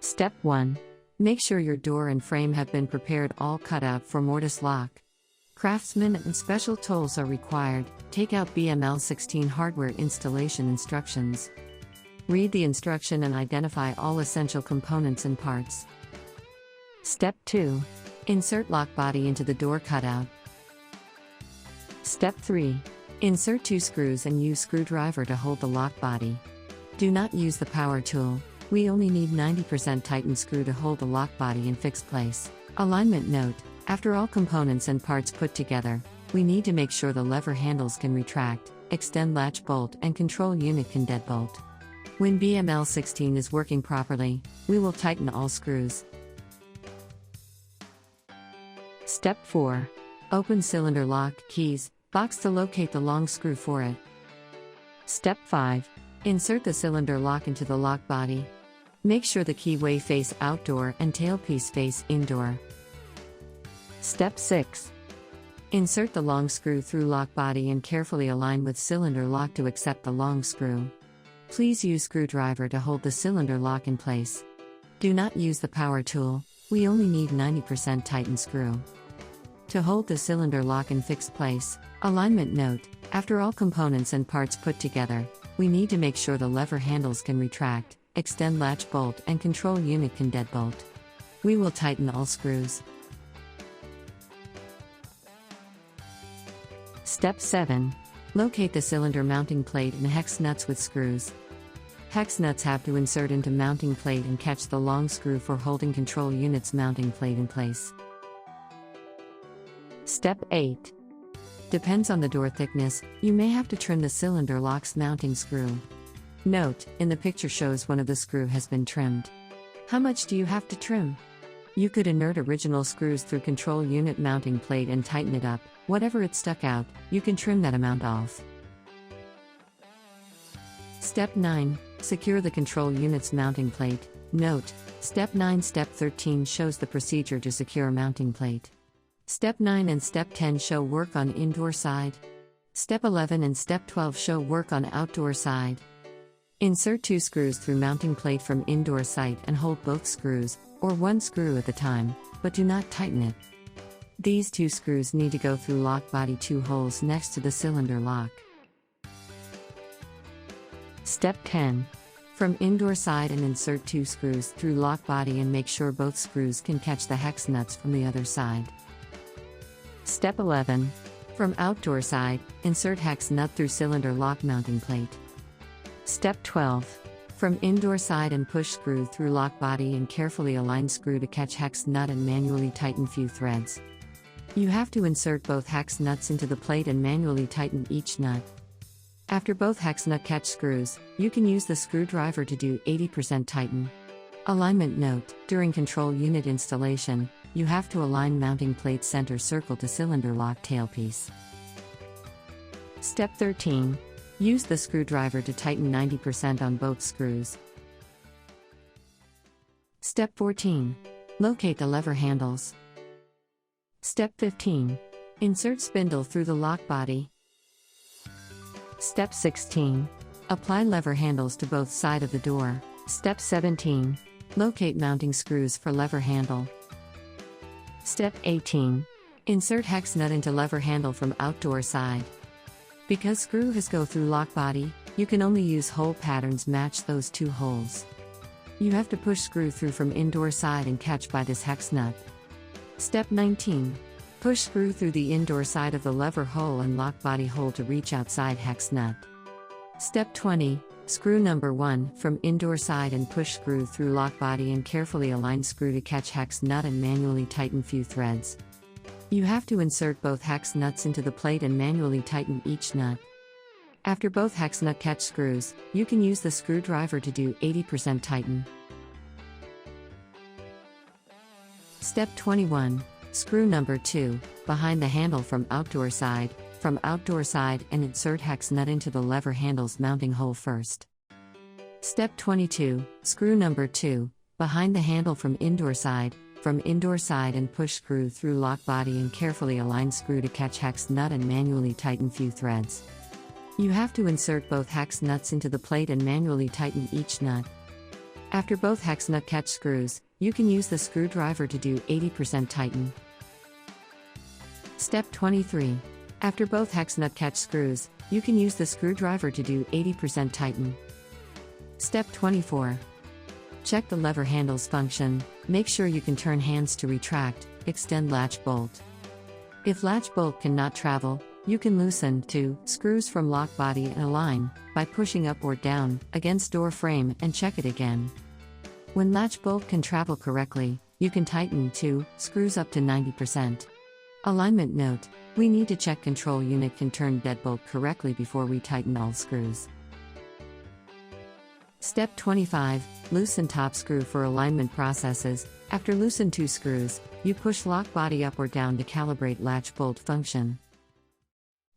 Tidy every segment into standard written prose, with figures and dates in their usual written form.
Step 1. Make sure your door and frame have been prepared, all cut out for mortise lock. Craftsman and special tools are required. Take out BML16 hardware installation instructions. Read the instruction and identify all essential components and parts. Step 2. Insert lock body into the door cutout. Step 3. Insert 2 screws and use screwdriver to hold the lock body. Do not use the power tool. We only need 90% tightened screw to hold the lock body in fixed place. Alignment note: after all components and parts put together, we need to make sure the lever handles can retract, extend latch bolt, and control unit can deadbolt. When BML16 is working properly, we will tighten all screws. Step 4. Open cylinder lock keys box to locate the long screw for it. Step 5. Insert the cylinder lock into the lock body. Make sure the keyway face outdoor and tailpiece face indoor. Step 6. Insert the long screw through lock body and carefully align with cylinder lock to accept the long screw. Please use screwdriver to hold the cylinder lock in place. Do not use the power tool. We only need 90% tightened screw. To hold the cylinder lock in fixed place, alignment note: after all components and parts put together, we need to make sure the lever handles can retract, extend latch bolt, and control unit can deadbolt. We will tighten all screws. Step 7. Locate the cylinder mounting plate and hex nuts with screws. Hex nuts have to insert into mounting plate and catch the long screw for holding control unit's mounting plate in place. Step 8. Depends on the door thickness, you may have to trim the cylinder lock's mounting screw. Note: in the picture shows one of the screw has been trimmed. How much do you have to trim? You could insert original screws through control unit mounting plate and tighten it up. Whatever it stuck out, you can trim that amount off. Step 9. Secure the control unit's mounting plate. Note: Step 9 Step 13 shows the procedure to secure mounting plate. Step 9 and Step 10 show work on indoor side. Step 11 and Step 12 show work on outdoor side. Insert 2 screws through mounting plate from indoor side and hold both screws, or 1 screw at a time, but do not tighten it. These 2 screws need to go through lock body 2 holes next to the cylinder lock. Step 10. From indoor side and insert 2 screws through lock body and make sure both screws can catch the hex nuts from the other side. Step 11. From outdoor side, insert hex nut through cylinder lock mounting plate. Step 12. From indoor side and push screw through lock body and carefully align screw to catch hex nut and manually tighten few threads. You have to insert both hex nuts into the plate and manually tighten each nut. After both hex nut catch screws, you can use the screwdriver to do 80% tighten. Alignment note: during control unit installation, you have to align mounting plate center circle to cylinder lock tailpiece. Step 13. Use the screwdriver to tighten 90% on both screws. Step 14. Locate the lever handles. Step 15. Insert spindle through the lock body. Step 16. Apply lever handles to both sides of the door. Step 17. Locate mounting screws for lever handle. Step 18. Insert hex nut into lever handle from outdoor side. Because screw has go through lock body, you can only use hole patterns match those 2 holes. You have to push screw through from indoor side and catch by this hex nut. Step 19. Push screw through the indoor side of the lever hole and lock body hole to reach outside hex nut. Step 20. Screw number 1 from indoor side and push screw through lock body and carefully align screw to catch hex nut and manually tighten few threads. You have to insert both hex nuts into the plate and manually tighten each nut. After both hex nut catch screws, you can use the screwdriver to do 80% tighten. Step 21. Screw number 2, behind the handle from outdoor side, and insert hex nut into the lever handle's mounting hole first. Step 22. Screw number 2, behind the handle from indoor side, and push screw through lock body and carefully align screw to catch hex nut and manually tighten few threads. You have to insert both hex nuts into the plate and manually tighten each nut. After both hex nut catch screws, you can use the screwdriver to do 80% tighten. Step 23. After both hex nut catch screws, you can use the screwdriver to do 80% tighten. Step 24. Check the lever handles function. Make sure you can turn hands to retract, extend latch bolt. If latch bolt cannot travel, you can loosen 2 screws from lock body and align by pushing up or down against door frame and check it again. When latch bolt can travel correctly, you can tighten 2 screws up to 90%. Alignment note: we need to check control unit can turn deadbolt correctly before we tighten all screws. Step 25. Loosen top screw for alignment processes. After loosen 2 screws, you push lock body up or down to calibrate latch bolt function.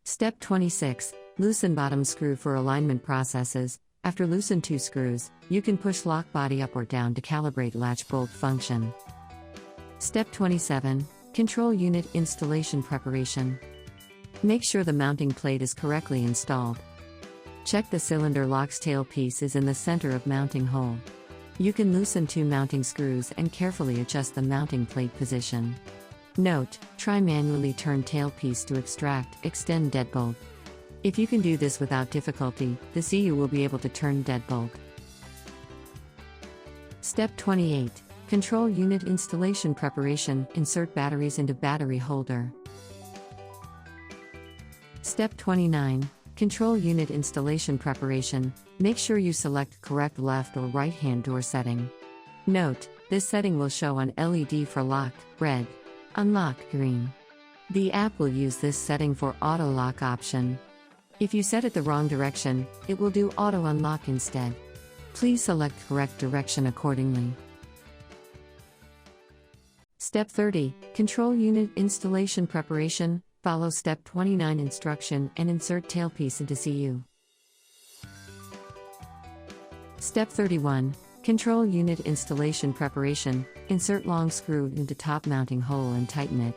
Step 26. Loosen bottom screw for alignment processes. After loosen 2 screws, you can push lock body up or down to calibrate latch bolt function. Step 27. Control unit installation preparation. Make sure the mounting plate is correctly installed. Check the cylinder lock's tail piece is in the center of mounting hole. You can loosen 2 mounting screws and carefully adjust the mounting plate position. Note: try manually turn tail piece to extend deadbolt. If you can do this without difficulty, the CU will be able to turn deadbolt. Step 28. Control unit installation preparation. Insert batteries into battery holder. Step 29. Control unit installation preparation. Make sure you select correct left or right hand door setting. Note: this setting will show on LED for lock, red; unlock, green. The app will use this setting for auto lock option. If you set it the wrong direction, it will do auto unlock instead. Please select correct direction accordingly. Step 30. Control unit installation preparation. Follow step 29 instruction and insert tailpiece into CU. Step 31. Control unit installation preparation. Insert long screw into top mounting hole and tighten it.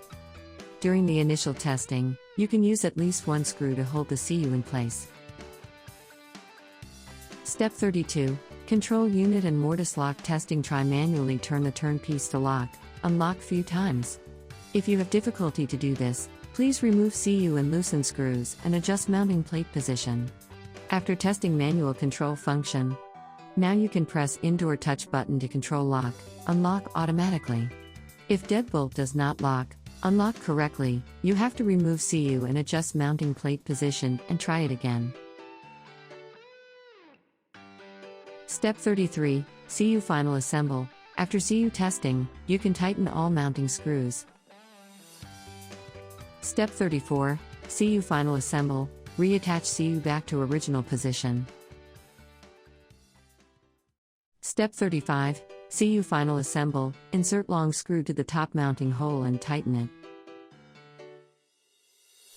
During the initial testing, you can use at least 1 screw to hold the CU in place. Step 32. Control unit and mortise lock testing. Try manually turn the turn piece to lock, unlock few times. If you have difficulty to do this, please remove CU and loosen screws and adjust mounting plate position. After testing manual control function, now you can press indoor touch button to control lock, unlock automatically. If deadbolt does not unlock correctly, you have to remove CU and adjust mounting plate position and try it again. Step 33. CU final assemble. After CU testing, you can tighten all mounting screws. Step 34. CU final assemble. Reattach CU back to original position. Step 35. CU final assemble. Insert long screw to the top mounting hole and tighten it.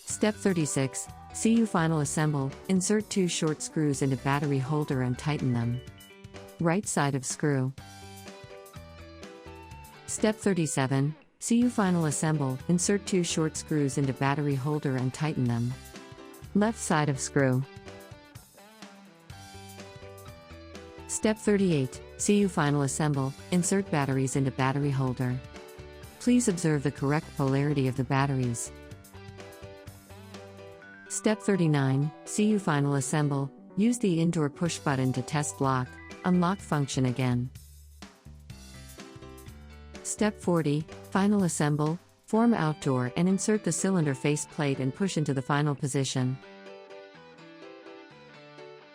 Step 36. CU final assemble. Insert 2 short screws into battery holder and tighten them. Right side of screw. Step 37. CU final assemble. Insert 2 short screws into battery holder and tighten them. Left side of screw. Step 38. CU final assemble. Insert batteries into battery holder. Please observe the correct polarity of the batteries. Step 39. CU final assemble. Use the indoor push button to test lock, unlock function again. Step 40. Final assemble. Form outdoor and insert the cylinder face plate and push into the final position.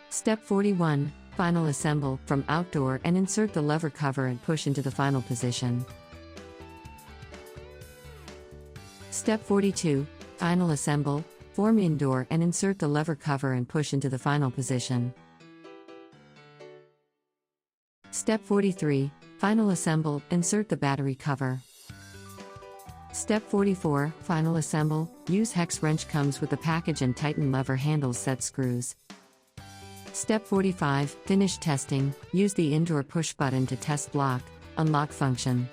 Step 41. Final assemble from outdoor and insert the lever cover and push into the final position. Step 42. Final assemble. Form indoor and insert the lever cover and push into the final position. Step 43. Final assemble. Insert the battery cover. Step 44. Final assemble. Use hex wrench comes with the package and tighten lever handles set screws. Step 45. Finish testing. Use the indoor push button to test lock, unlock function.